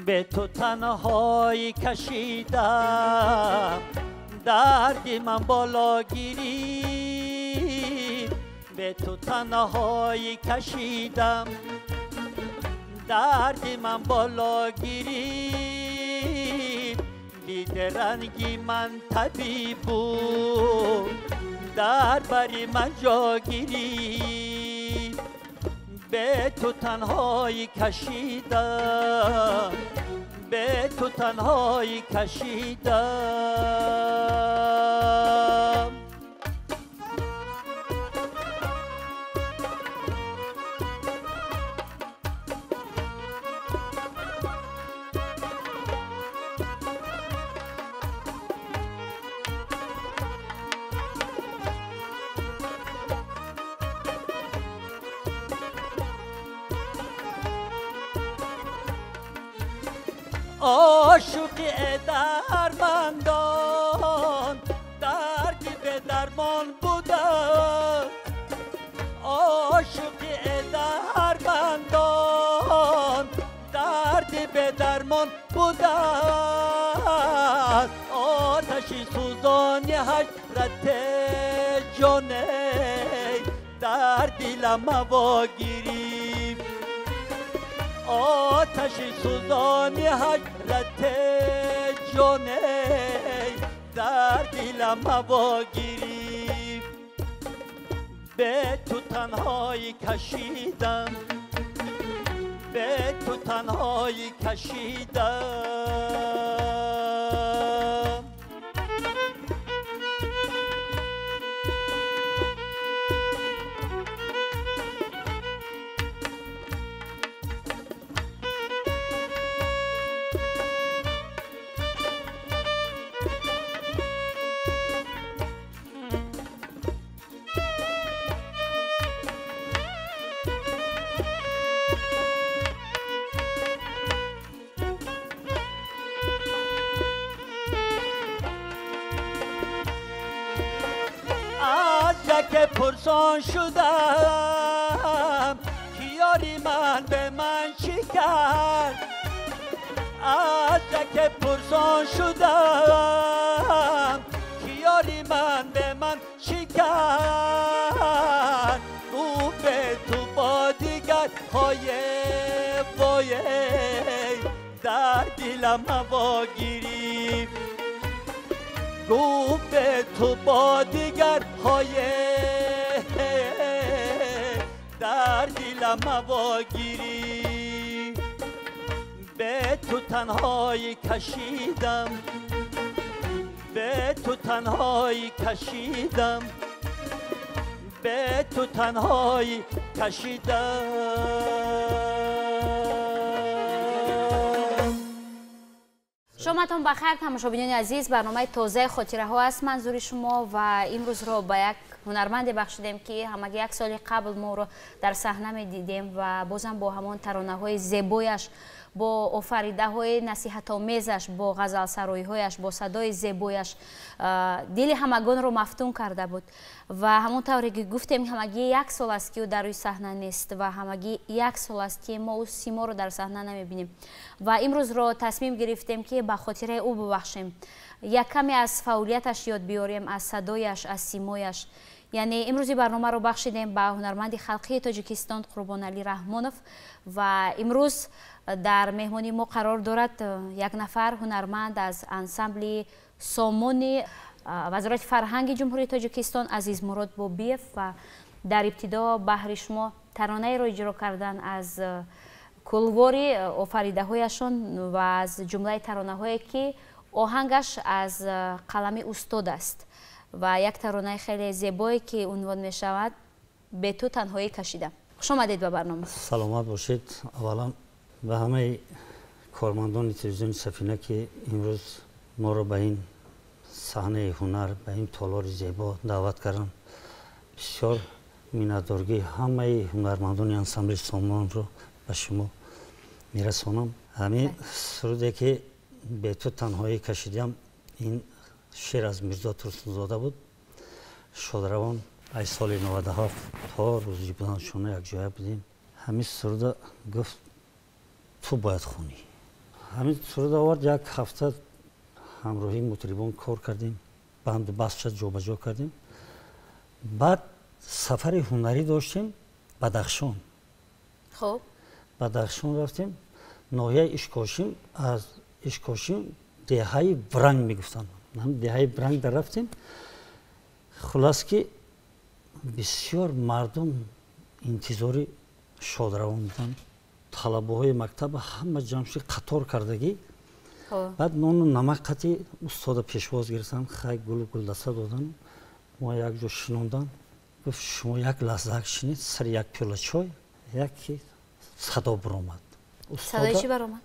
به تو تنهایی کشیدم دردی من بالا گیری به تو تنهایی کشیدم دردی من بالا گیری دید رنگی من طبیب بود در بری من جاگیری به تو تنهایی کشیدم به تو تنهایی کشیدم آشوقی درمندان دردی به درمان بودم آشوقی درمندان دردی به درمان بودم آتشی سوزانی حسرت جانه در دلم واگیری آتش سوزانی حسرت جانه در دلم واگیری به تو تنهایی کشیدم به تو تنهایی کشیدم که پرسان شدم که یاری من به من چی کرد از که پرسان شدم که یاری من به من چی کرد او به تو با دیگر های وای در دلم واگیری گو به تو با دیگر های در دلم واگیری به تو تنهایی کشیدم به تو تنهایی کشیدم به تو تنهایی کشیدم شامتون بخیر تماشاگران عزیز برنامه تازه خاطره ها است منظور شما و امروز رو با یک هنرمند بخشیدیم که همگی یک سال قبل ما رو در صحنه دیدیم و بازم با همان ترانه های زیبایش با آفریده های نصیحت آمیزش با غزل سرایی هایش با صدای زیبایش دل همگان رو مفتون کرده بود و همونطوری که گفتیم همگی یک سال است که او در روی صحنه نیست و همگی یک سال است که ما او سیما رو در صحنه نمیبینیم و امروز رو تصمیم گرفتیم که به خاطر او ببخشیم یک کمی از فعالیتش یاد بیاریم از صدایش از سیمایش یعنی امروزی برنامه رو بخشیدیم به هنرمند خلقی تاجیکستان قربان علی رحمانوف و امروز در مهمانی ما قرار دارد یک نفر هنرمند از انسمبل سامون وزارت فرهنگ جمهوری تاجیکستان عزیز مراد بابیف و در ابتدا بهر شما ترانه را اجرا کردن از کلواری آفریده هایشان و از جمله ترانه هایی که آهنگش از قلم استاد است و یک ترانه خیلی زیبایی که عنوان می شود به تو تنهایی کشیدم. خوش آمدید به برنامه. سلامت باشید. اولا به همه کارمندان تلویزیون سفینه که امروز ما رو به این صحنه هنر به این تالار زیبا دعوت کردن بسیار میnnتدارگی همه هنرمندان انسمبل سامان رو به شما میرسانم. همین سرودی که به تو تنهایی کشیدم این شعر از میرزا ترسنزاده بود. شادروان ای سال 97 تا روزی بودن شونه یک جای بودیم. همین سرود گفت تو باید خونی. ҳамин сурат овард. як ҳафта ҳамроҳи мутрибон кор кардем, банду басча ҷобаҷо кардем. баъд сафари ҳунарӣ доштем Бадахшон. хуб Бадахшон рафтем, ноҳияи Ишкошим. аз Ишкошим деҳаи Вранг мегуфтанд. деҳаи Вранг дар рафтем. хулас ки бисёр мардум интизори шодравон буданд. талабаҳои мактаба ҳама ҷамъ шуд қатор кардагӣ. баъд нону намақати устода пешвоз гирифтанд, хай гулу гулдаста доданд. мо як ҷо шинондан. гуфт шумо як лаҳзаак шинед сари як пиёла чой. яке садо баромад. садои чӣ баромад?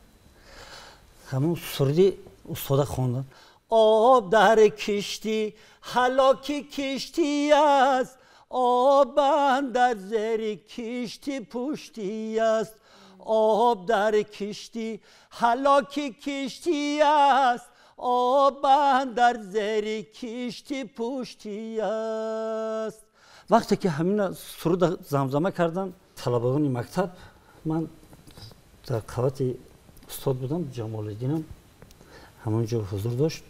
ҳамон суруди устода хондан. об дар киштӣ ҳалоки киштӣ аст, об андар зери киштӣ пуштӣ аст. об дар киштӣ ҳалоки киштӣ аст, об андар зери киштӣ пуштӣ аст. вақте ки ҳамина суруда замзама карданд талабаони мактаб, ман дар қавати устод будам, ҷамолиддинам ҳамон ҷо ҳузур дошт.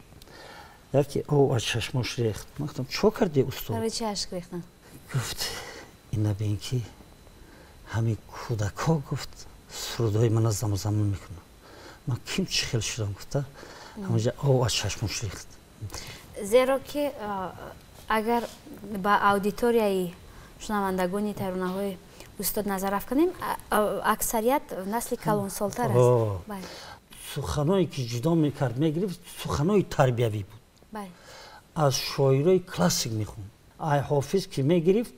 яке ов аз чашмош рехт. ман гуфтам чо карди устод? барои чӣ ашк рехтан? гуфт ина бин ки ҳамин кӯдакҳо гуфт сурудҳои мана замзама мекунанд. ман ким чӣ хел шудам гуфта ҳамонҷа ов аз чашмош рехт. зеро ки агар ба аудиторияи шунавандагони таронаҳои устод назар афканем, аксарият насли калонсолтар аст. суханое ки ҷудо мекард мегирифт, суханои тарбиявӣ буд. аз шоирои классик мехонд. ай ҳофиз ки мегирифт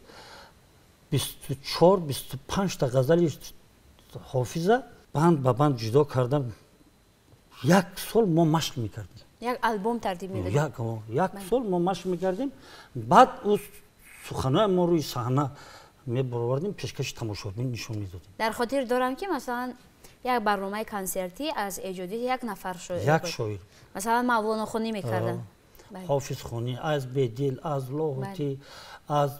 24-25 ғазали ҳофиза банд ба банд ҷудо кардан як сол мо машқ мекардем. як албом тартиб медодем. як сол мо машқ мекардем. баъд ӯ суханои мо рӯи саҳна мебаровардем, пешкаши тамошобин нишон медодем. дар хотир дорам ки масалан як барномаи консертӣ аз эҷоди як нафар шоир, як шоир, масалан мавлонохонӣ мекардан, ҳофизхонӣ, аз бедил, аз лоҳутӣ, аз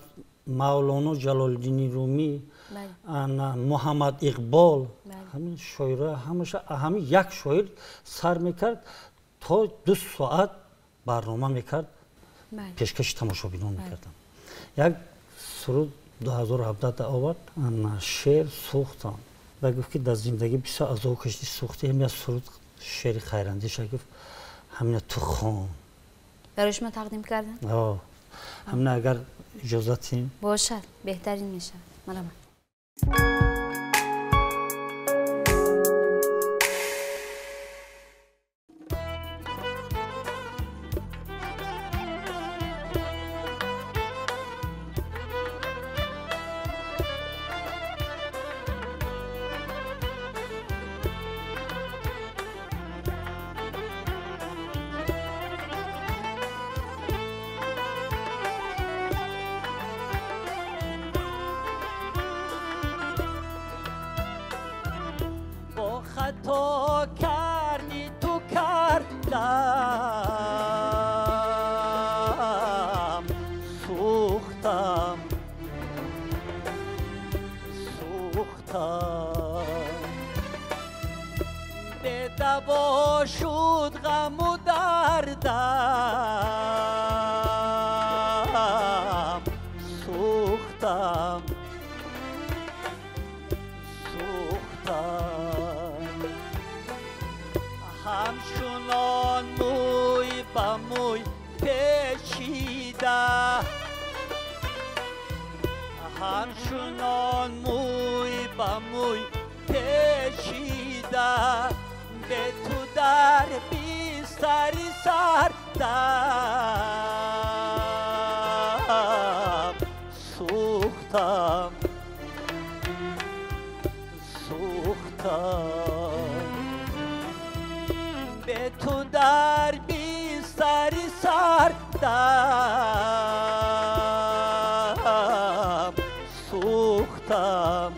мавлоно ҷалолиддини румӣ, муҳаммад иқбол, ҳамин шоирҳо ҳамин як шоир сар мекард, то 2 соат барнома мекард, пешкаши тамошобинон мекардам. як суруд 2017 овард, шеър сӯхтам. ва гуфт ки дар зиндагӣ бисёр азоб кашидӣ, сӯхтӣ. ҳамин суруд шеъри хайрандиша гуфт ҳамина ту хон. барои шумо тақдим кардан? ҳамина агар иҷозатим бошад, беҳтарин мешавад. марҳамат. خطا کردی تو کردم، سوختم به دوا شد غم و دردم، سوختم همچنان موی به موی پیچیده، همچنان موی به موی پیچیده، به تو در بیستری سردم، سوختم به تو در بیستری سردم، سوختم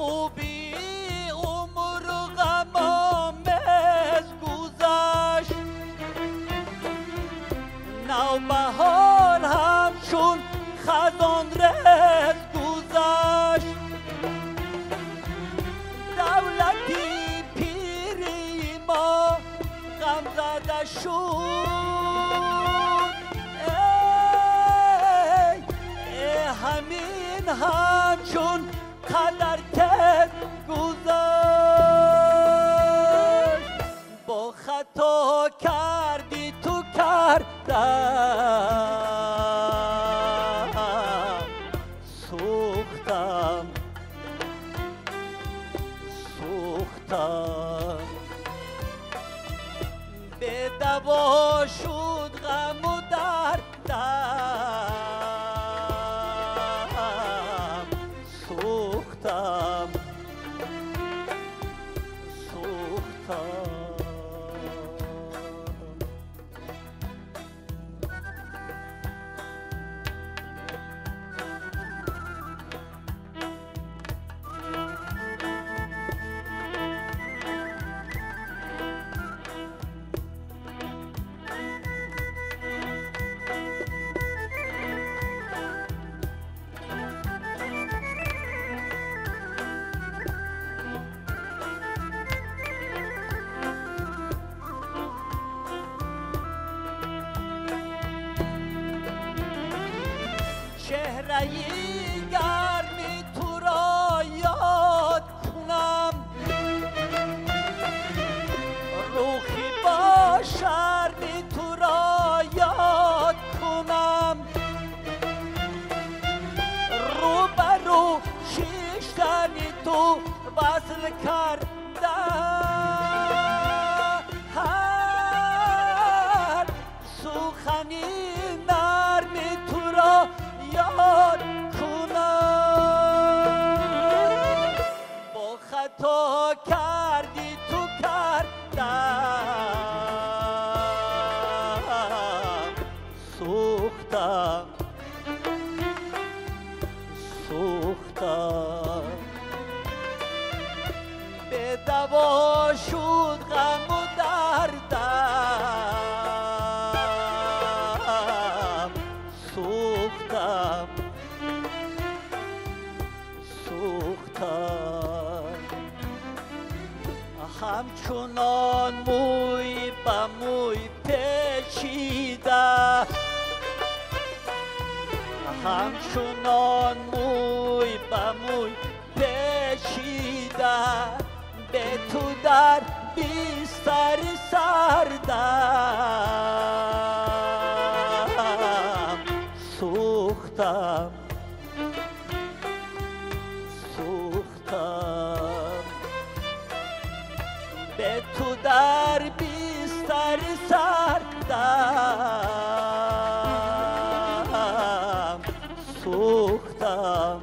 خوبی عمر و غم آمیز گذشت نوبهار همچون خزان رز گذشت دولتی پیری ما غم زده شد ای همین همچون قدر کرد گذشت با خطا کردی تو کردم سوختم به دوا شد غم و دردم سوختم چهره گرمی تو را یاد کنم روخی با شرمی تو را یاد کنم رو به رو شیشتنی تو وصل کردم هر سخنی نرمی تو را یاد کنم با خطا کردی تو کردم سوختم به دوا شد غم و دردم سوختم همچنان موی به موی پیچیده همچنان موی به موی پیچیده به تو در بیستر سردم سوختم به تو در بیستر سردم سوختم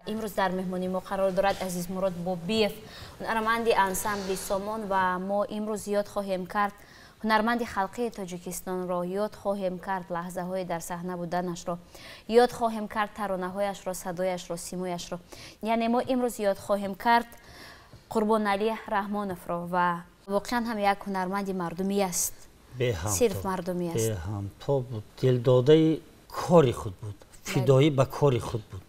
امروز در مهمانی ما قرار دارد عزیز مراد بابیف هنرمند انسمبل سامان و ما امروز یاد خواهیم کرد هنرمند خلقی تاجیکستان را یاد خواهیم کرد لحظه های در صحنه بودنش را یاد خواهیم کرد ترانه هایش را صدایش را سیمایش را یعنی ما امروز یاد خواهیم کرد قربان علی رحمانوف را و واقعا هم یک هنرمند مردمی است صرف مردمی است به همتا بود دلداده کاری خود بود فدایی به کاری خود بود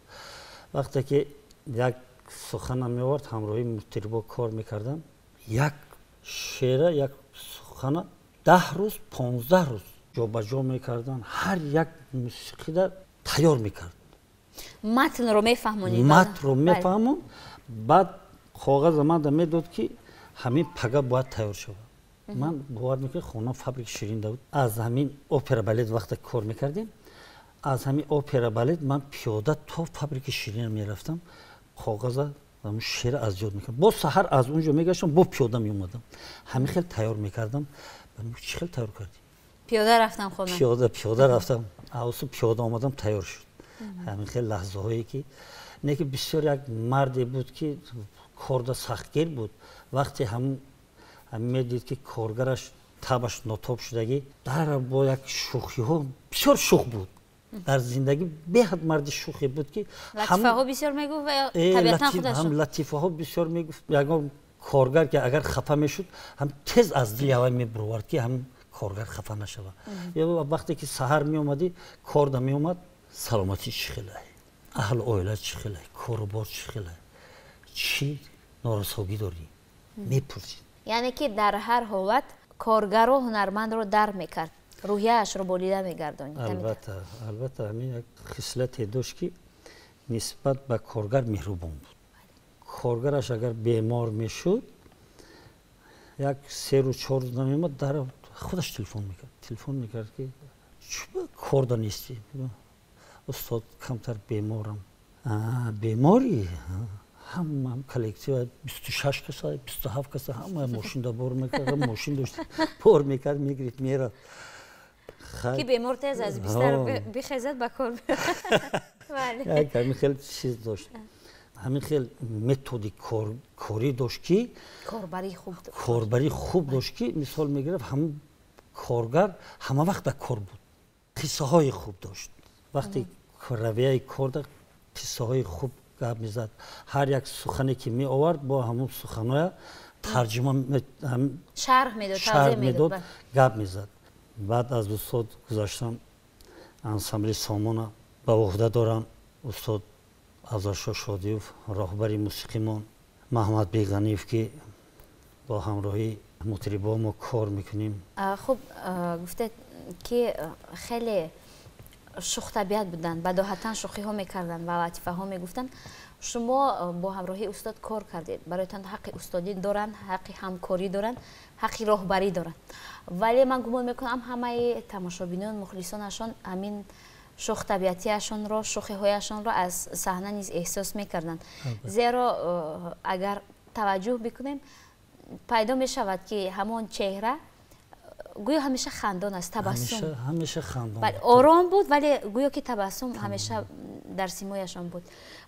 وقتی که یک سخن می آورد همراهی مطربا کار میکردم یک شعر یک سخن 10 روز 15 روز جابجا میکردن هر یک موسیقی را تیار میکرد متن رو میفهمونید متن رو میفهمون بعد کاغذ من میداد که همین پگه باید تیار شود من باور میکنم خونه فابریک شیرین بود از همین اپرا بالت وقتی کار میکردیم از همین اپرا بالت من پیاده تا فابریک شیرین میرفتم کاغذ و شعر از یاد میکردم با سحر از اونجا میگشتم با پیاده میومدم همین خیلی تیار میکردم چی خیلی تیار کردی پیاده رفتم خونه پیاده رفتم اوسو پیاده آمدم تیار شد همین خیلی لحظه هایی که نه که بسیار یک مردی بود که کاردا سختگیر بود. وقتی هم میدید که کارگرش تبش ناتاب شدگی در با یک شوخی ها بسیار شوخ بود. در زندگی بهد مرد شوخی بود که لطیفه ها بسیار میگفت و طبیعتا خودش هم لطیفه ها بسیار میگفت. یگان کارگر که اگر خفه میشد هم تیز از دل هوای میبرورد که هم کارگر خفه نشود. یا وقتی که سحر می اومدی کار دا می اومد سلامتی چی خیلی اهل اویله چی خیلی کاروبار چی خیلی چی نارساگی داری میپرسید. یعنی که در هر حالت کارگر و هنرمند رو در میکرد، روحیه‌اش رو بریده میگردونید. البته همین یک خصلت داشت که نسبت به کارگر مهربان بود. کارگرش اگر بیمار میشد یک 3 روز 4 روز نمیومد در خودش تلفن میکرد که چرا کار دا نیستی؟ استاد کمتر بیمارم. بیماری؟ هم کلکتیو 26 کسا 27 کسا همه ماشین دا بار میکرد. ماشین داشت بار میکرد میگرید میرد. که بیمار تیز از بیشتر بخیزد با کار بله. همین خیلی چیز داشت. همین خیلی متدی کاری داشت که کاربری خوب داشت که مثال میگرفت هم کارگر همه وقت در کار بود. قصه های خوب داشت. وقتی رویه کار داشت قصه های خوب گپ میزد. هر یک سخنی که می آورد با همون سخنهای ترجمه شرح میداد گپ میزد. بعد از استاد گذاشتم انسامبل سامانه به عهده دارم استاد افضلشاه شادیوف راهبری موسیقیمان محمد بیغنیف که با همراهی مطربا ما کار میکنیم. خب گفته که خیلی شوخ طبیعت بودن، بداهتا شوخی ها میکردن و لطیفه ها میگفتن. شما با همراهی استاد کار کردید، برایتان حق استادی دارن، حق همکاری دارن، حق راهبری دارن. ولی من گمان میکنم همه تماشابینان مخلصانشان همین شوخ طبیعتیشان را، شوخی هایشان را از صحنه نیز احساس میکردن. زیرا اگر توجه بکنیم پیدا می شود که همون چهره گویا همیشه خندان است، تبسم همیشه خندان، آرام بود ولی گویا که تبسم همیشه در سیمایشان بود.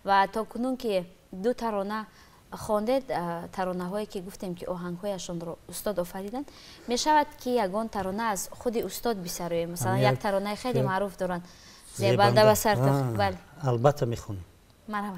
و تا کنون که 2 ترانه خواندید، ترانه هایی که گفتیم که آهنگ هایشان رو استاد آفریدن، می شود که یگان ترانه از خود استاد بسرویم. مثلا یک ترانه خیلی معروف دارن، زیبنده و سرتخت. بله البته میخونیم. مرحبا.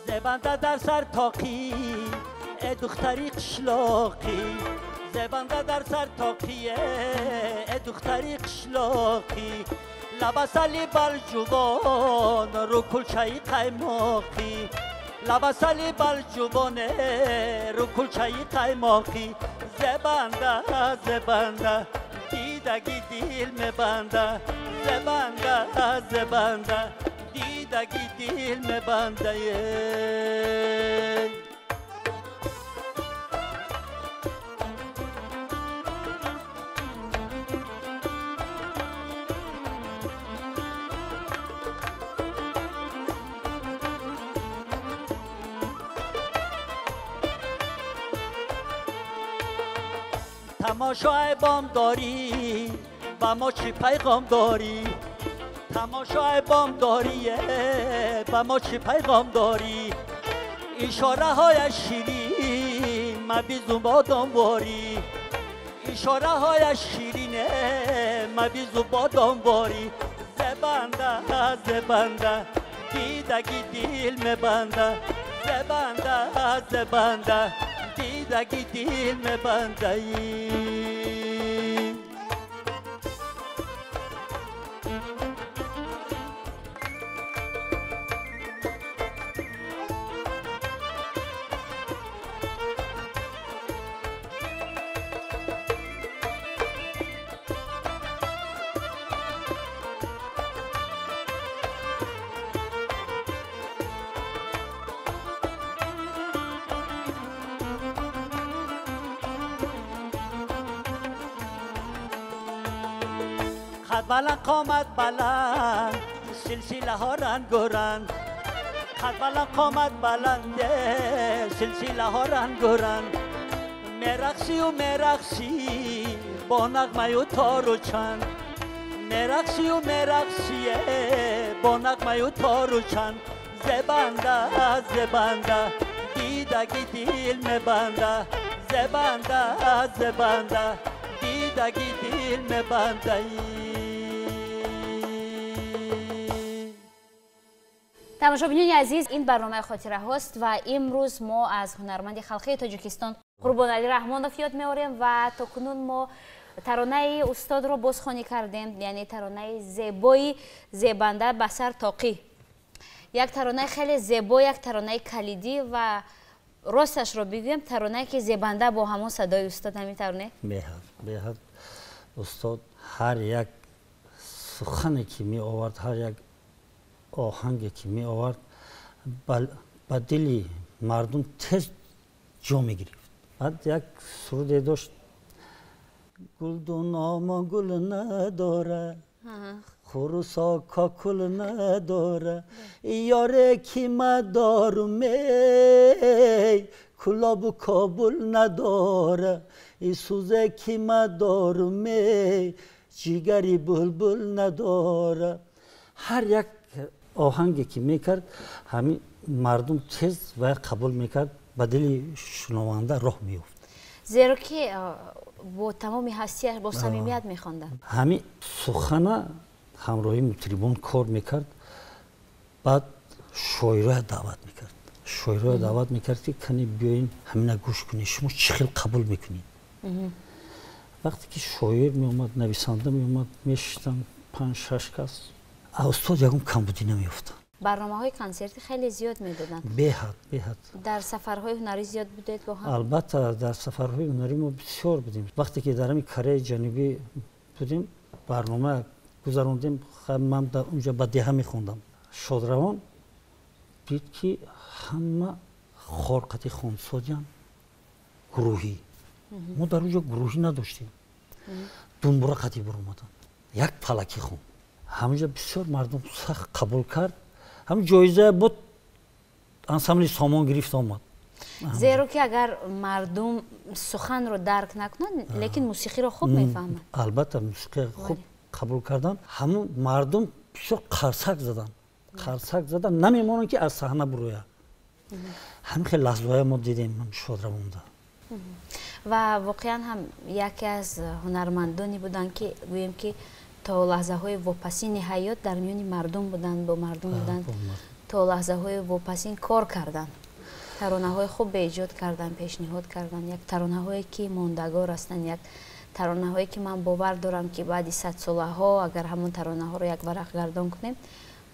زبنده در سر تاقی ای دختری قشلاقی، زبنده در سر تاقی ای دختری قشلاقی، لباسلی بال جوان رو کلچه‌ی قیماقی، لباسلی بال جوان رو کلچه‌ی قیماقی، زبنده زبنده دیدگی دیل میبنده، زبنده زبنده دیدگی دیل میبنده. تماشای بام داری با ما چی پیغام داری، تماشای بام داری با ما چی پیغام داری، اشاره های شیرین ما بیزو بادام باری، اشاره های شیرین ما بیزو بادام باری، زبنده زبنده دیدگی دیل میبنده، زبنده زبنده دیدگی دیل میبنده. قد بلند قامت بلند سلسله ها رنگ و رنگ قد بلند قامت بلند سلسله ها رنگ و رنگ مرقصی و مرقصی با نغمه و تار و چنگ مرقصی و مرقصی با نغمه و تار و چنگ زبنده زبنده دیدگی دیل میبنده زبنده زبنده دیدگی دیل میبنده. تماشاچیان عزیز، این برنامه خاطره هاست و امروز ما از هنرمند خلخی تاجیکستان قربان علی رحمانوف یاد می‌آوریم و تا کنون ما ترانه استاد رو بازخوانی کردیم، یعنی ترانه زیبای زیبنده بسر تاقی. یک ترانه خیلی زیبا، یک ترانه کلیدی و راستش رو بگویم ترانه که زیبنده با همون صدای استاد همین ترانه بهد استاد هر یک سخنی که می آورد، هر یک آهنگی که می آورد با دل مردم تیز جا می گرفت. بعد یک سروده داشت گلدون آما گل نداره خروسا کاکل نداره یاره کی مدارو می کلاب کابل نداره ای سوزه کی مدارو می جیگری بلبل نداره. هر یک آهنگی که میکرد همین مردم تیز و قبول میکرد، به دل شنونده راه میافت. زیرا که با تمام هستیش با صمیمیت میخواندن. همین سخنه همراهی مطربان کار میکرد. بعد شاعرها دعوت میکرد. شاعرها دعوت میکرد که کنی بیاین همین گوش کنید، شما چه خیلی قبول میکنید. وقتی که شاعر میومد، نویسنده میومد، میشتن 5-6 کس، استاد یکم کمبودی نمیافتن. برنامه‌های کنسرتی خیلی زیاد میدادن. بهد در سفرهای هنری زیاد بودید با هم؟ البته در سفرهای هنری ما بسیار بودیم. وقتی که در همین کره جنوبی بودیم برنامه گذروندیم، من در اونجا با دیه میخوندم. شادروان دید که همه خارقتی خانسادیان گروهی. ما در اونجا گروهی نداشتیم. دنبورا قطعی برآمدن، یک پلکی خون. همونجا بسیار مردم سخت قبول کرد. هم جایزه بود، انسامبل سامان گرفت آمد. زیرا که اگر مردم سخن رو درک نکنن لیکن موسیقی رو خوب میفهمن. البته موسیقی خوب قبول کردن. همون مردم بسیار قرصک زدن نمیمونن که از صحنه بروید. همین خیلی لحظه های ما دیدیم شادروانده. و واقعا هم یکی از هنرمندانی بودن که گوییم که تا لحظه های واپسین حیات در میان مردم بودن، با مردم بودن، تا لحظه های واپسین کار کردن، ترانه های خوب به ایجاد کردن، پیشنهاد کردن. یک ترانه هایی که ماندگار هستند، یک ترانه هایی که من باور دارم که بعد 100 ساله ها اگر همون ترانه ها رو یک ورق گردان کنیم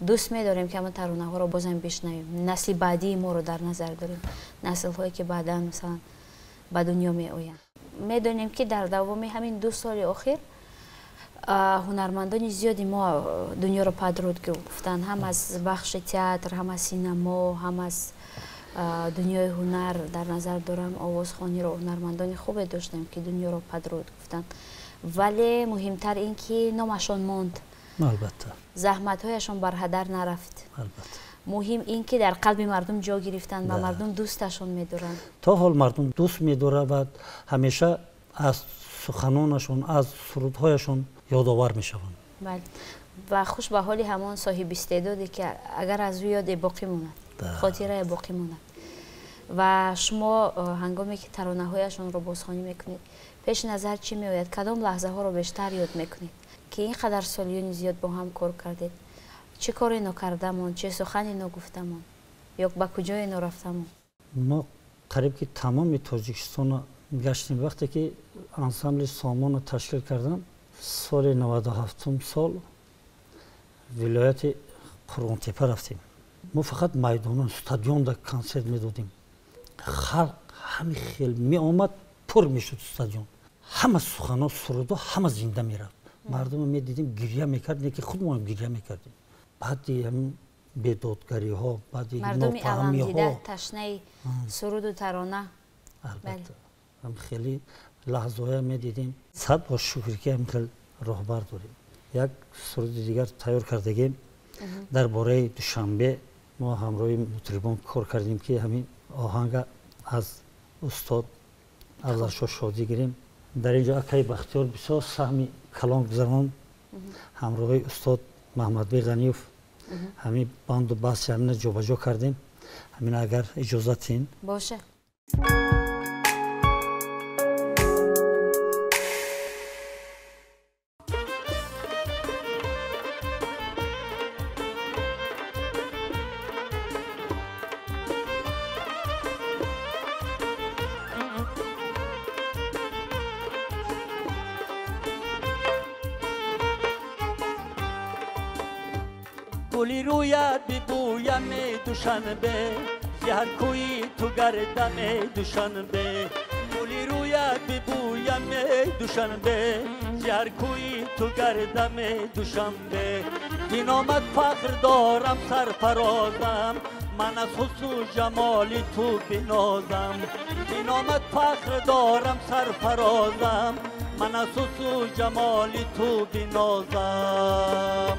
دوست می‌داریم که همون ترانه ها رو بازم بشنویم. نسل بعدی ما رو در نظر داریم، نسل هایی که بعدا مثلا به دنیا می آیند. میدونیم که در دوام همین 2 سال اخیر هنرمندان زیادی ما دنیا رو پدرود گفتن، هم از بخش تئاتر، هم از سینما، هم از دنیای هنر. در نظر دارم آوازخوانی رو هنرمندان خوب داشتیم که دنیا رو پدرود گفتن، ولی مهمتر این که نامشان ماند. البته زحمت هایشان بر هدر نرفت. البته مهم این که در قلب مردم جا گرفتن و مردم دوستشون میدارن. تا حال مردم دوست میداره و همیشه از سخنانشون، از سرودهایشون یادآور میشوند. بله. و خوش به حالی همان صاحب استعدادی که اگر از او یاد باقی ماند، خاطره باقی ماند. و شما هنگامی که ترانه هایشون رو بازخوانی میکنید پیش نظر چی میآید؟ کدام لحظه ها رو بیشتر یاد میکنید که اینقدر سالیان زیاد با هم کار کردید؟ چه کاری نکردمون، چه سخنی نگفتمون، یا به کجای نرفتمون؟ ما قریب که تمام تاجیکستان گشتیم. وقتی که انسامبل سامان رو تشکیل کردم سال 97 سال ولایت قرغن‌تپه رفتیم. ما فقط میدان استادیوم در کنسرت میدادیم. خلق همین خیلی می آمد، پر میشد استادیوم. همه سخنان سرودا همه زنده میرفت. مردم می دیدیم گریه میکرد، که خود ما گریه میکردیم. بعد هم بیدادگری ها، بعد مردم علم دیده تشنه سرود و ترانه. البته هم خیلی لحظه های می دیدیم. صد با شکر که هم خیلی راهبر داریم. یک سروди дигар тайёр кардагем дар бораи душанбе. мо ҳамроҳи мутрибон кор кардем ки ҳамин оҳанга аз устод авлашо шодӣ гирем. дар инҷо акаи бахтиёр бисёр саҳми калон гузаронанд. ҳамроҳи устод маҳмадбек ғаниёв ҳамин банду басчарна ҷобаҷо кардем. ҳамин агар иҷозат дин боша. گلی رویت ببویم دوشنبه هر کوی تو گردم دوشنبه گلی رویت ببویم دوشنبه هر کوی تو گردم دوشنبه این آمد فخر دارم سرفرازم من از حسن و جمال تو بنازم این آمد فخر دارم سرفرازم من از حسن و جمال تو بنازم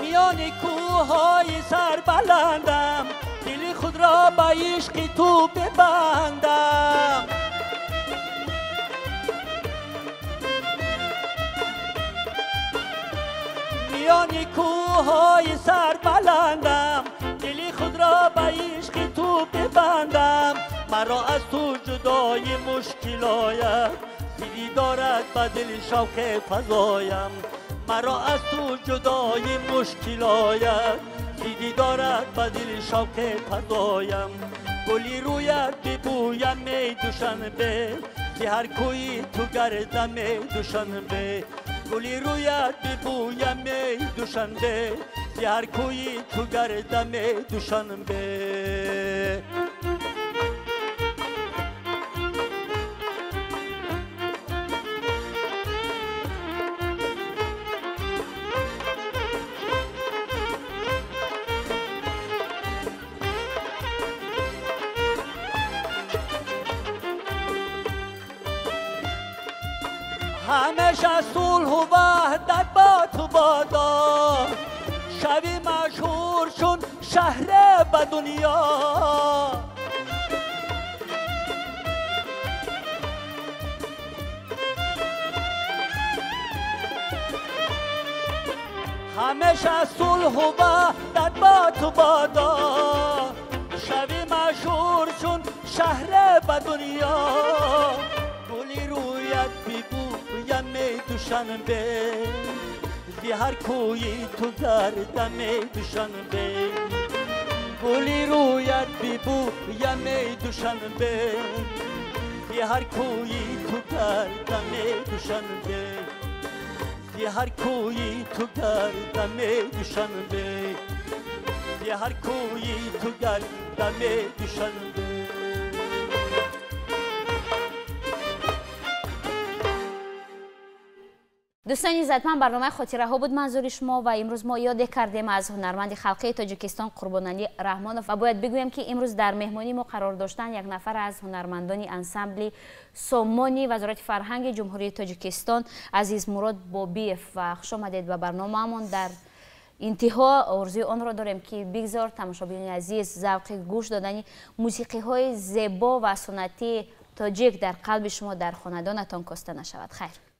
میان کوههای سربلندم دل خود را به عشق تو ببندم میان کوههای سربلندم دل خود را به عشق تو ببندم مرا از تو جدای مشکل آید دلی دارد به دل شوق فزایم مرا از تو جدای مشکل آید دیدی دارد به دل شوق فزایم گلی رویت ببویم دوشنبه که هر کوی تو گردم دوشنبه گلی رویت ببویم دوشنبه که هر کوی تو گردم دوشنبه همیشه صلح و وحدت با تو بادا شوی مشهور چون شهر به دنیا همیشه صلح و وحدت با تو بادا شوی مشهور چون شهر به دنیا گلی رویت ببویم دوشنبه زی هر کوی تو گردم دوشنبه گلی رویت ببویم دوشنبه زی هر کوی تو گردم دوشنبه زی هر کوی تو گردم دوشنبه زی هر کوی تو گردم دوشنبه دوستان عزتمند برنامه خاطره ها بود منظور شما و امروز ما یاد کردیم از هنرمند خلقی تاجیکستان قربانعلی رحمانوف و باید بگویم که امروز در مهمانی ما قرار داشتن یک نفر از هنرمندان انسمبل سومانی وزارت فرهنگ جمهوری تاجیکستان عزیز مراد بابیف و خوش آمدید به برنامه‌مون. در انتها آرزوی آن را داریم که بگذار تماشاگران عزیز ذوق گوش دادن موسیقی های زیبا و سنتی تاجیک در قلب شما در خاندانتان کاسته نشود. خیر.